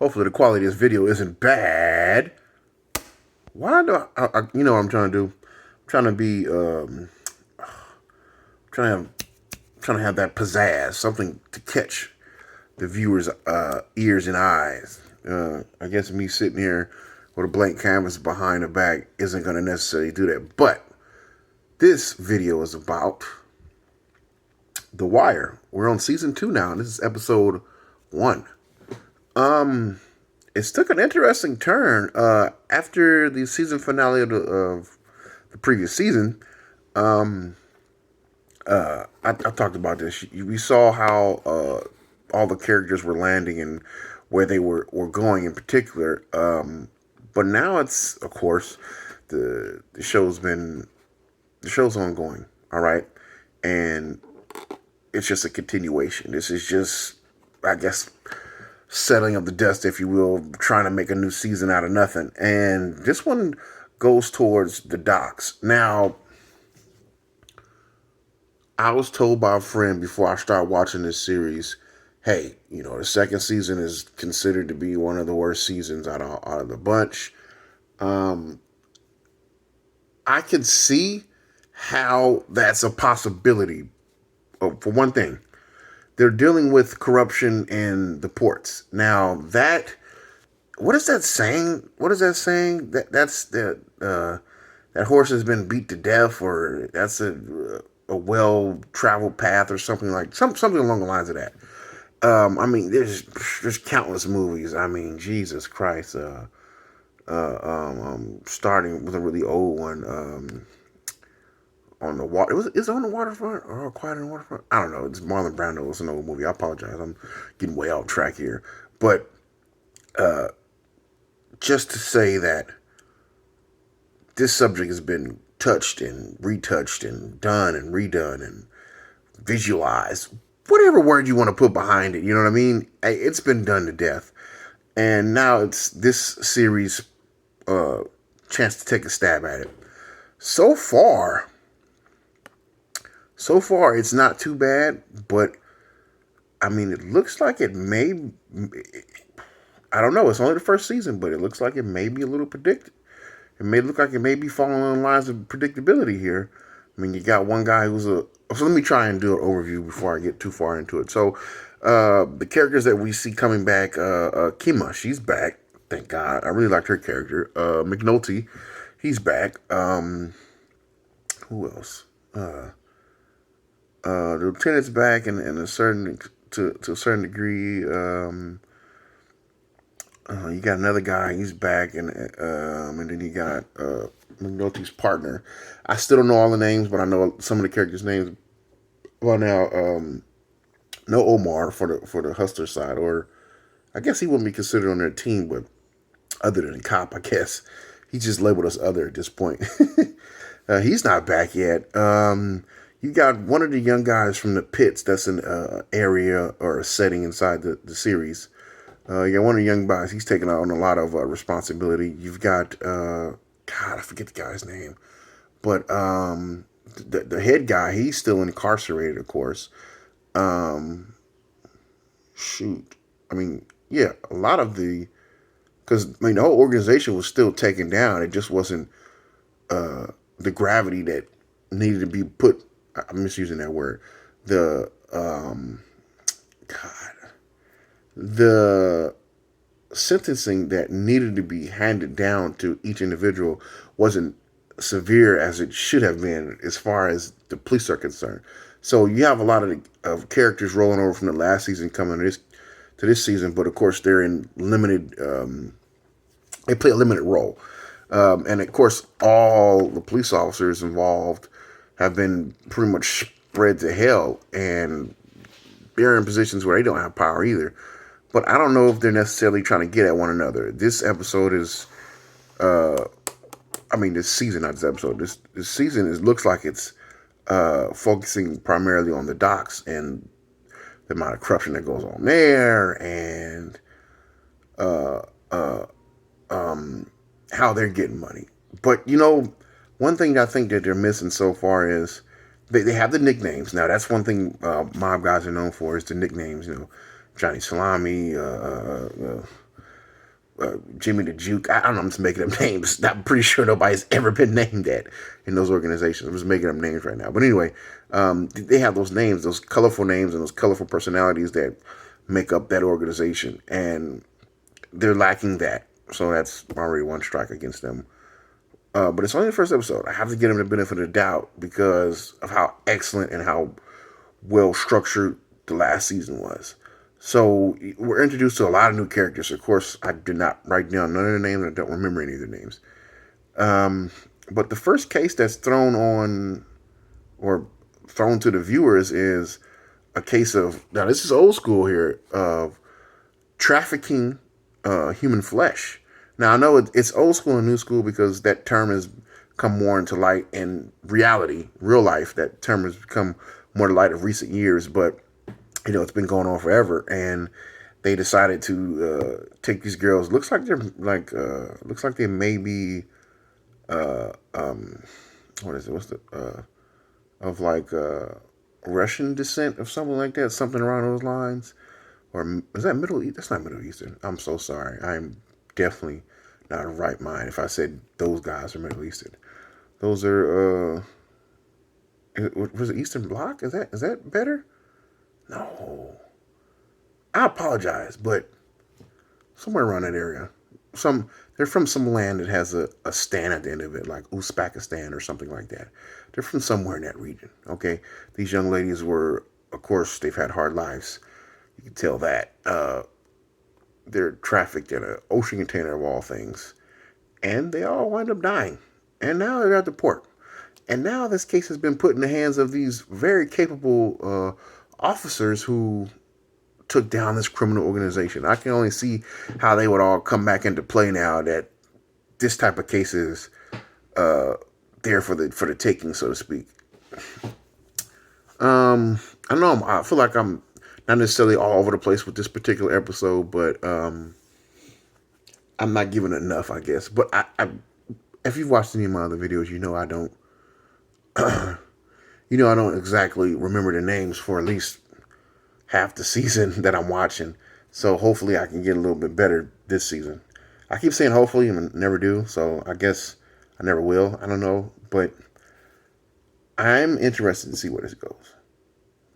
Hopefully the quality of this video isn't bad. Why do you know what I'm trying to do? I'm trying to be trying to have trying to have that pizzazz, something to catch the viewers' ears and eyes. I guess me sitting here with a blank canvas behind the back isn't going to necessarily do that. But this video is about The Wire. We're on season 2 now, and this is episode 1. It's took an interesting turn after the season finale of the previous season. I talked about this. We saw how all the characters were landing and where they were going in particular. But now it's, of course, the show's ongoing. All right, and it's just a continuation. This is just, I guess, settling of the dust, if you will, trying to make a new season out of nothing. And this one goes towards the docks. Now, I was told by a friend before I started watching this series, hey, the second season is considered to be one of the worst seasons out of the bunch. I could see how that's a possibility. For one thing, they're dealing with corruption in the ports. Now, what is that saying? What is that saying? That's that horse has been beat to death, or that's a well-traveled path, or something something along the lines of that. I mean, there's countless movies. I mean, Jesus Christ. Starting with a really old one. On the water, is it on the waterfront or Quiet on the Waterfront? I don't know. It's Marlon Brando. It's an old movie. I apologize. I'm getting way off track here, but just to say that this subject has been touched and retouched and done and redone and visualized, whatever word you want to put behind it, you know what I mean? It's been done to death. And now it's this series' chance to take a stab at it. So far, it's not too bad, but I mean, it looks like it may. I don't know. It's only the first season, but it looks like it may be a little predicted. It may look like it may be falling on the lines of predictability here. I mean, you got one guy who's a. So let me try and do an overview before I get too far into it. So, the characters that we see coming back, Kima, she's back. Thank God. I really liked her character. McNulty, he's back. Who else? The lieutenant's back, and a certain to a certain degree. You got another guy, he's back, and then you got McNulty's partner. I still don't know all the names, but I know some of the characters' names. Well, now, no Omar for the Hustler side, or I guess he wouldn't be considered on their team, but other than cop, I guess he just labeled us other at this point. He's not back yet. You got one of the young guys from the pits that's an area or a setting inside the series. You got one of the young guys. He's taking on a lot of responsibility. You've got, God, I forget the guy's name. But the head guy, he's still incarcerated, of course. Shoot. I mean, yeah, a lot of because, I mean, the whole organization was still taken down. It just wasn't the gravity that needed to be put. I'm misusing that word. The sentencing that needed to be handed down to each individual wasn't severe as it should have been as far as the police are concerned. So you have a lot of characters rolling over from the last season coming to this season, but of course they're in limited. They play a limited role, and of course all the police officers involved have been pretty much spread to hell, and they're in positions where they don't have power either. But I don't know if they're necessarily trying to get at one another. This episode is, this season, not this episode. This season looks like it's focusing primarily on the docks and the amount of corruption that goes on there, and how they're getting money. But one thing I think that they're missing so far is they have the nicknames. Now that's one thing mob guys are known for, is the nicknames. Johnny Salami, Jimmy the Juke. I don't know. I'm just making up names. I'm pretty sure nobody's ever been named that in those organizations. I'm just making up names right now. But anyway, they have those names, those colorful names, and those colorful personalities that make up that organization, and they're lacking that. So that's already one strike against them. But it's only the first episode. I have to give them the benefit of the doubt because of how excellent and how well structured the last season was. So we're introduced to a lot of new characters. Of course, I did not write down none of the names. I don't remember any of the names. But the first case that's thrown on or thrown to the viewers is a case of, now this is old school here, of trafficking human flesh. Now I know it's old school and new school because that term has come more into light in reality, real life. That term has become more to light of recent years, but it's been going on forever. And they decided to take these girls. Looks like they may be what is it? What's the of like Russian descent or something like that, something around those lines. Or is that Middle East? That's not Middle Eastern. I'm so sorry. I'm definitely not in right mind if I said those guys are Middle Eastern. Those are was it Eastern Bloc? Is that better? No. I apologize, but somewhere around that area. They're from some land that has a stan at the end of it, like Uzbekistan or something like that. They're from somewhere in that region. Okay? These young ladies were, of course, they've had hard lives. You can tell that. They're trafficked in an ocean container of all things. And they all wind up dying. And now they're at the port. And now this case has been put in the hands of these very capable officers who took down this criminal organization. I can only see how they would all come back into play now that this type of case is there for the taking, so to speak. I feel like I'm not necessarily all over the place with this particular episode, but I'm not giving enough, I guess. But I if you've watched any of my other videos, I don't I don't exactly remember the names for at least half the season that I'm watching. So hopefully I can get a little bit better this season. I keep saying hopefully and never do, so I guess I never will. I don't know, but I'm interested to see where this goes.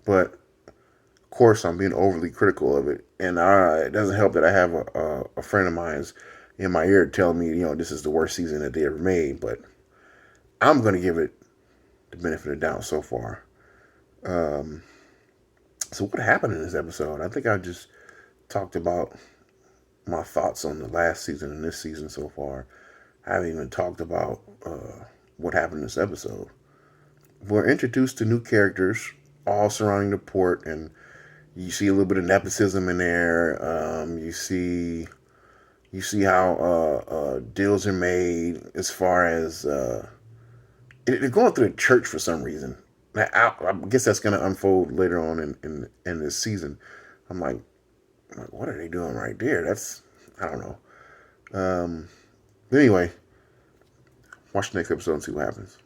But of course, I'm being overly critical of it, and it doesn't help that I have a friend of mine's in my ear telling me, this is the worst season that they ever made. But I'm gonna give it the benefit of the doubt so far. So what happened in this episode? I think I just talked about my thoughts on the last season and this season so far. I haven't even talked about what happened in this episode. We're introduced to new characters, all surrounding the port, and you see a little bit of nepotism in there. You see how deals are made as far as they're going through the church for some reason. I guess that's going to unfold later on in this season. I'm like, what are they doing right there? I don't know. But anyway, watch the next episode and see what happens.